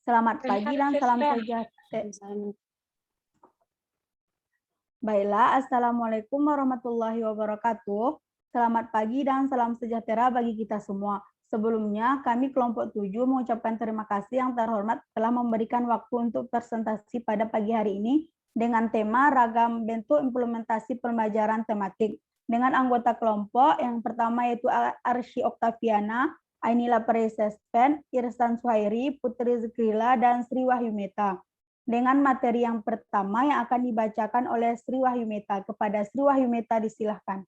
Selamat pagi dan salam sejahtera. Baiklah, Assalamualaikum warahmatullahi wabarakatuh. Selamat pagi dan salam sejahtera bagi kita semua. Sebelumnya, kami kelompok 7 mengucapkan terima kasih yang terhormat telah memberikan waktu untuk presentasi pada pagi hari ini dengan tema ragam bentuk implementasi pembelajaran tematik. Dengan anggota kelompok yang pertama yaitu Arsy Oktaviana, Ainila Parisespen, Irsan Suhairi, Putri Zikrila, dan Sri Wahyumeta. Dengan materi yang pertama yang akan dibacakan oleh Sri Wahyumeta. Kepada Sri Wahyumeta disilahkan.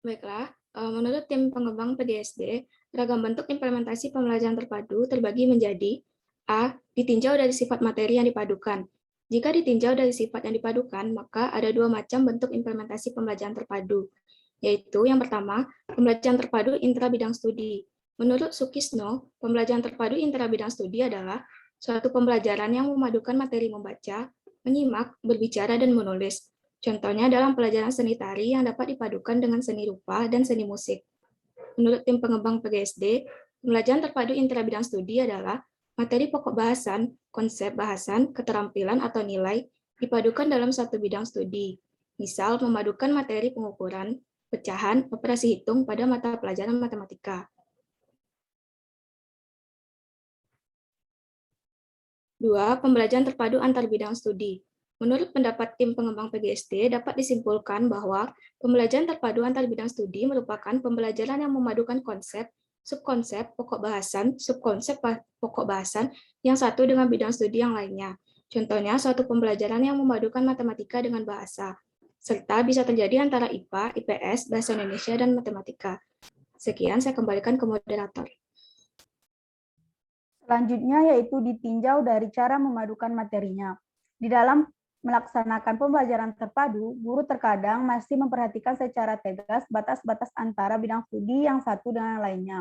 Baiklah, menurut tim pengembang PDSD, ragam bentuk implementasi pembelajaran terpadu terbagi menjadi A. Ditinjau dari sifat materi yang dipadukan. Jika ditinjau dari sifat yang dipadukan, maka ada dua macam bentuk implementasi pembelajaran terpadu, yaitu yang pertama, pembelajaran terpadu intra bidang studi. Menurut Sukisno, pembelajaran terpadu intra bidang studi adalah suatu pembelajaran yang memadukan materi membaca, menyimak, berbicara, dan menulis. Contohnya dalam pelajaran seni tari yang dapat dipadukan dengan seni rupa dan seni musik. Menurut tim pengembang PGSD, pembelajaran terpadu intra bidang studi adalah materi pokok bahasan, konsep bahasan, keterampilan atau nilai dipadukan dalam satu bidang studi. Misal, memadukan materi pengukuran, pecahan, operasi hitung pada mata pelajaran matematika. 2. Pembelajaran terpadu antar bidang studi. Menurut pendapat tim pengembang PGSD, dapat disimpulkan bahwa pembelajaran terpadu antar bidang studi merupakan pembelajaran yang memadukan konsep, subkonsep, pokok bahasan, subkonsep pokok bahasan yang satu dengan bidang studi yang lainnya. Contohnya, suatu pembelajaran yang memadukan matematika dengan bahasa, serta bisa terjadi antara IPA, IPS, Bahasa Indonesia, dan Matematika. Sekian, saya kembalikan ke moderator. Selanjutnya yaitu ditinjau dari cara memadukan materinya. Di dalam melaksanakan pembelajaran terpadu, guru terkadang masih memperhatikan secara tegas batas-batas antara bidang studi yang satu dengan yang lainnya.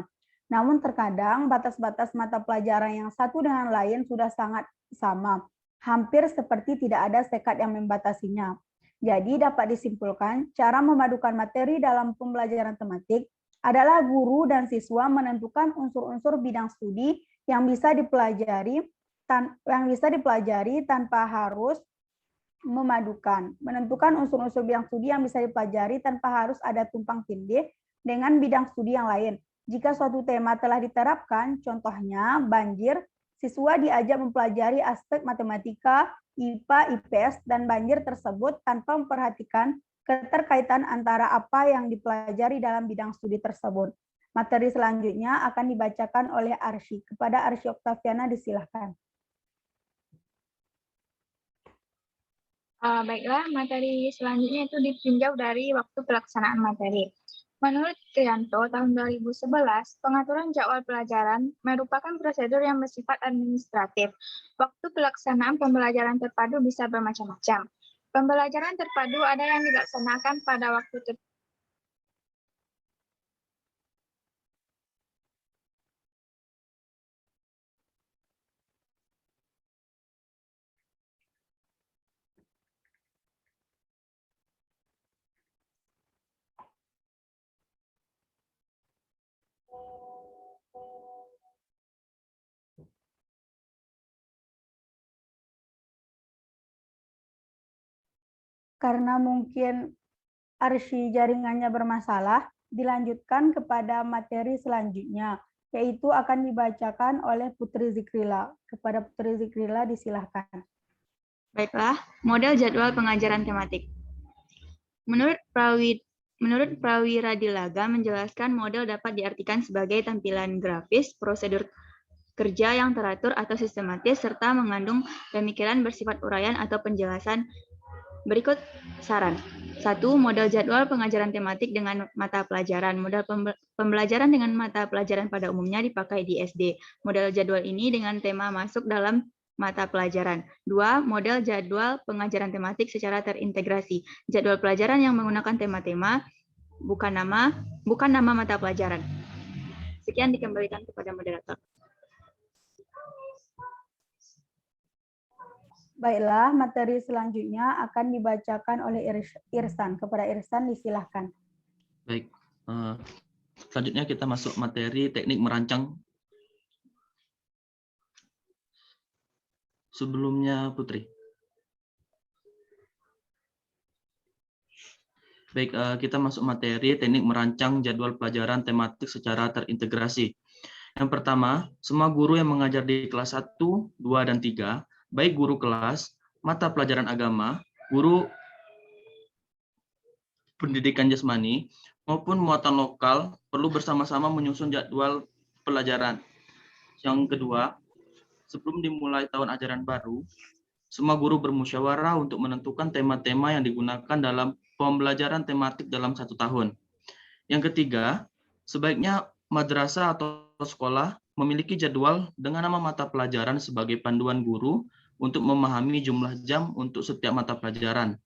Namun terkadang batas-batas mata pelajaran yang satu dengan lain sudah sangat sama, hampir seperti tidak ada sekat yang membatasinya. Jadi dapat disimpulkan, cara memadukan materi dalam pembelajaran tematik adalah guru dan siswa menentukan unsur-unsur bidang studi yang bisa dipelajari tanpa harus memadukan. Menentukan unsur-unsur bidang studi yang bisa dipelajari tanpa harus ada tumpang tindih dengan bidang studi yang lain. Jika suatu tema telah diterapkan, contohnya banjir, siswa diajak mempelajari aspek matematika, IPA, IPS, dan banjir tersebut tanpa memperhatikan keterkaitan antara apa yang dipelajari dalam bidang studi tersebut. Materi selanjutnya akan dibacakan oleh Arsy. Kepada Arsy Oktaviana disilahkan. Baiklah, materi selanjutnya itu ditinjau dari waktu pelaksanaan materi. Menurut Trianto, tahun 2011, pengaturan jadwal pelajaran merupakan prosedur yang bersifat administratif. Waktu pelaksanaan pembelajaran terpadu bisa bermacam-macam. Pembelajaran terpadu ada yang dilaksanakan pada waktu tertentu. Karena mungkin Arsy jaringannya bermasalah, dilanjutkan kepada materi selanjutnya, yaitu akan dibacakan oleh Putri Zikrila. Kepada Putri Zikrila disilahkan. Baiklah, model jadwal pengajaran tematik. Menurut Prawira Dilaga menjelaskan model dapat diartikan sebagai tampilan grafis, prosedur kerja yang teratur atau sistematis, serta mengandung pemikiran bersifat uraian atau penjelasan. Berikut saran. 1. Model jadwal pengajaran tematik dengan mata pelajaran. Model pembelajaran dengan mata pelajaran pada umumnya dipakai di SD. Model jadwal ini dengan tema masuk dalam mata pelajaran. 2. Model jadwal pengajaran tematik secara terintegrasi. Jadwal pelajaran yang menggunakan tema-tema bukan nama mata pelajaran. Sekian dikembalikan kepada moderator. Baiklah, materi selanjutnya akan dibacakan oleh Irsan. Kepada Irsan disilahkan. Baik, Selanjutnya kita masuk materi teknik merancang. Sebelumnya Putri. Baik, kita masuk materi teknik merancang jadwal pelajaran tematik secara terintegrasi. Yang pertama, semua guru yang mengajar di kelas 1, 2, dan 3, baik guru kelas, mata pelajaran agama, guru pendidikan jasmani, maupun muatan lokal, perlu bersama-sama menyusun jadwal pelajaran. Yang kedua, sebelum dimulai tahun ajaran baru, semua guru bermusyawarah untuk menentukan tema-tema yang digunakan dalam pembelajaran tematik dalam 1 tahun. Yang ketiga, sebaiknya madrasah atau sekolah memiliki jadwal dengan nama mata pelajaran sebagai panduan guru untuk memahami jumlah jam untuk setiap mata pelajaran.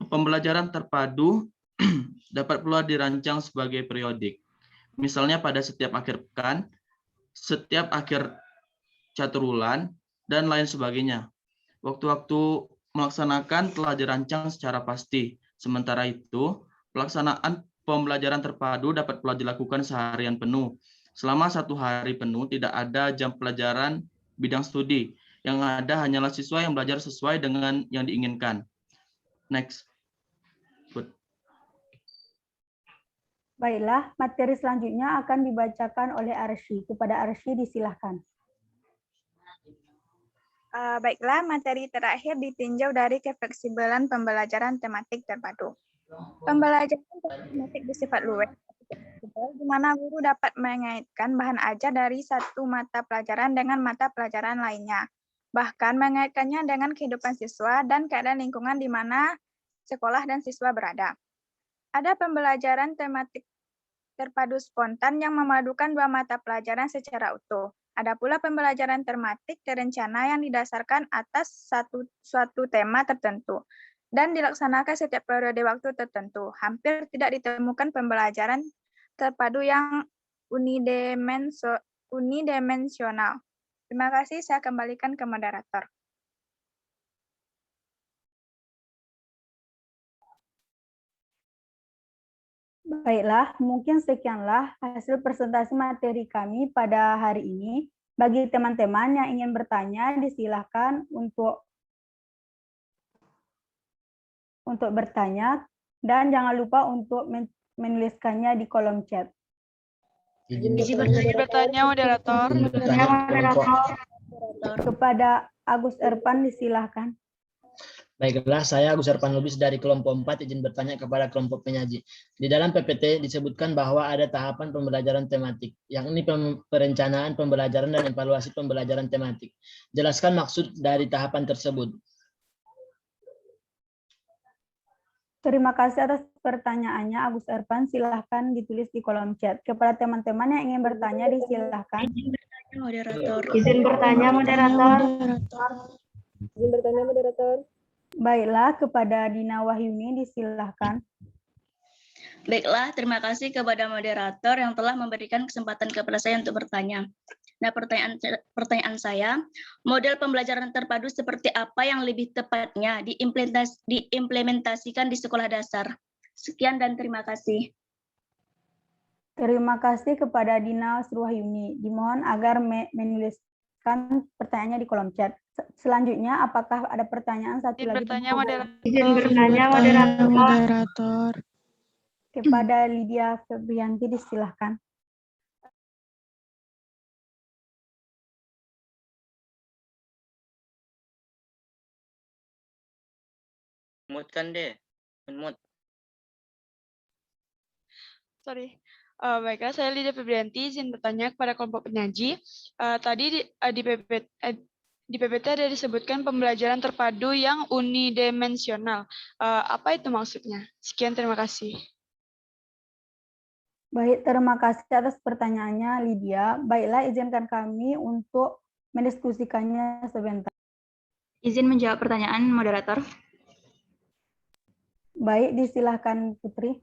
Pembelajaran terpadu dapat pula dirancang sebagai periodik. Misalnya pada setiap akhir pekan, setiap akhir caturbulan, dan lain sebagainya. Waktu-waktu melaksanakan telah dirancang secara pasti. Sementara itu, pelaksanaan pembelajaran terpadu dapat pula dilakukan seharian penuh. Selama 1 hari penuh tidak ada jam pelajaran bidang studi. Yang ada hanyalah siswa yang belajar sesuai dengan yang diinginkan. Next. Baiklah, materi selanjutnya akan dibacakan oleh Arsy. Kepada Arsy disilahkan. Baiklah, materi terakhir ditinjau dari kefleksibelan pembelajaran tematik terpadu. Pembelajaran tematik bersifat luas, di mana guru dapat mengaitkan bahan ajar dari satu mata pelajaran dengan mata pelajaran lainnya, bahkan mengaitkannya dengan kehidupan siswa dan keadaan lingkungan di mana sekolah dan siswa berada. Ada pembelajaran tematik terpadu spontan yang memadukan 2 mata pelajaran secara utuh. Ada pula pembelajaran tematik terencana yang didasarkan atas suatu tema tertentu dan dilaksanakan setiap periode waktu tertentu. Hampir tidak ditemukan pembelajaran terpadu yang unidimensional. Terima kasih, saya kembalikan ke moderator. Baiklah, mungkin sekianlah hasil presentasi materi kami pada hari ini. Bagi teman-teman yang ingin bertanya, disilahkan untuk bertanya dan jangan lupa untuk menuliskannya di kolom chat. Izin bertanya, moderator. Kepada Agus Erpan disilahkan. Baiklah, saya Agus Erpan Lubis dari kelompok 4 izin bertanya kepada kelompok penyaji. Di dalam PPT disebutkan bahwa ada tahapan pembelajaran tematik, yakni perencanaan pembelajaran dan evaluasi pembelajaran tematik. Jelaskan maksud dari tahapan tersebut. Terima kasih atas pertanyaannya, Agus Erpan. Silahkan ditulis di kolom chat. Kepada teman-teman yang ingin bertanya, disilahkan. Izin bertanya, moderator. Izin bertanya, moderator. Izin bertanya, moderator. Baiklah, kepada Dina Wahyuni disilahkan. Baiklah, terima kasih kepada moderator yang telah memberikan kesempatan kepada saya untuk bertanya. Nah, pertanyaan saya, model pembelajaran terpadu seperti apa yang lebih tepatnya diimplementasikan di sekolah dasar? Sekian dan terima kasih. Terima kasih kepada Dina Wahyuni. Dimohon agar menuliskan pertanyaannya di kolom chat. Selanjutnya, apakah ada pertanyaan satu lagi? Izin bertanya, moderator. Kepada Lydia Febrianti disilahkan. Mute-kan deh. Mute. Sorry. Baiklah, saya Lydia Febrianti izin bertanya kepada kelompok penyaji. Tadi di PPT ada disebutkan pembelajaran terpadu yang unidimensional. Apa itu maksudnya? Sekian, terima kasih. Baik, terima kasih atas pertanyaannya, Lydia. Baiklah, izinkan kami untuk mendiskusikannya sebentar. Izin menjawab pertanyaan, moderator. Baik, disilahkan Putri.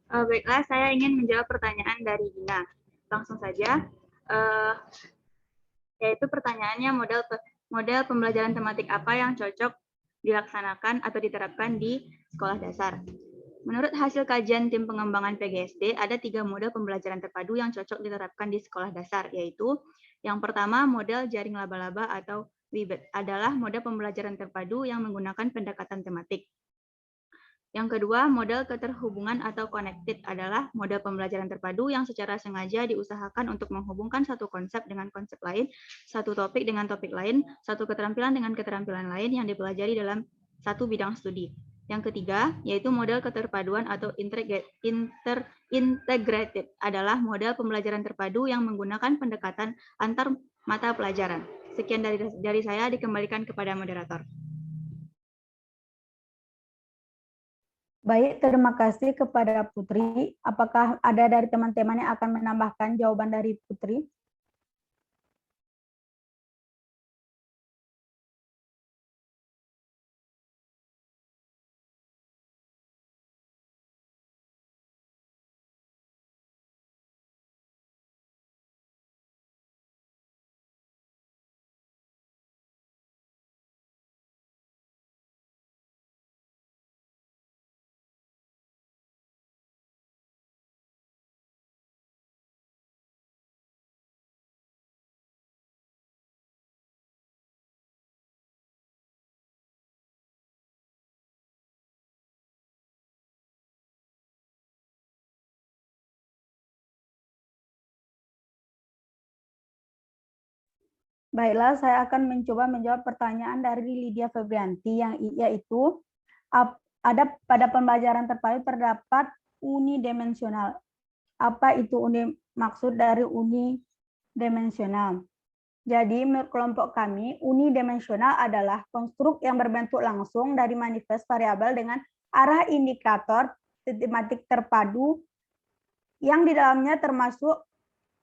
Baiklah, saya ingin menjawab pertanyaan dari Dina. Langsung saja. Yaitu pertanyaannya model pembelajaran tematik apa yang cocok dilaksanakan atau diterapkan di sekolah dasar. Menurut hasil kajian tim pengembangan PGSD, ada 3 model pembelajaran terpadu yang cocok diterapkan di sekolah dasar, yaitu yang pertama, model jaring laba-laba atau WIBET adalah model pembelajaran terpadu yang menggunakan pendekatan tematik. Yang kedua, model keterhubungan atau connected adalah model pembelajaran terpadu yang secara sengaja diusahakan untuk menghubungkan satu konsep dengan konsep lain, satu topik dengan topik lain, satu keterampilan dengan keterampilan lain yang dipelajari dalam satu bidang studi. Yang ketiga, yaitu model keterpaduan atau integrated adalah model pembelajaran terpadu yang menggunakan pendekatan antar mata pelajaran. Sekian dari saya, dikembalikan kepada moderator. Baik, terima kasih kepada Putri. Apakah ada dari teman-teman yang akan menambahkan jawaban dari Putri? Baiklah, saya akan mencoba menjawab pertanyaan dari Lydia Febrianti, yaitu ada pada pembelajaran terpadu terdapat unidimensional. Apa itu maksud dari unidimensional? Jadi menurut kelompok kami, unidimensional adalah konstruk yang berbentuk langsung dari manifest variabel dengan arah indikator tematik terpadu yang di dalamnya termasuk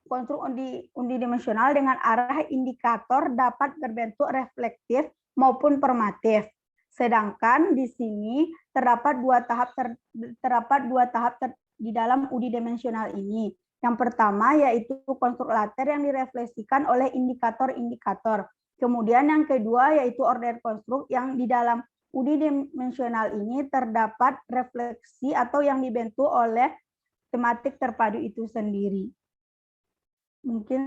konstruk unidimensional dengan arah indikator dapat berbentuk reflektif maupun formatif. Sedangkan di sini terdapat dua tahap di dalam unidimensional ini. Yang pertama yaitu konstruk later yang direfleksikan oleh indikator-indikator. Kemudian yang kedua yaitu order konstruk yang di dalam unidimensional ini terdapat refleksi atau yang dibentuk oleh tematik terpadu itu sendiri. Mungkin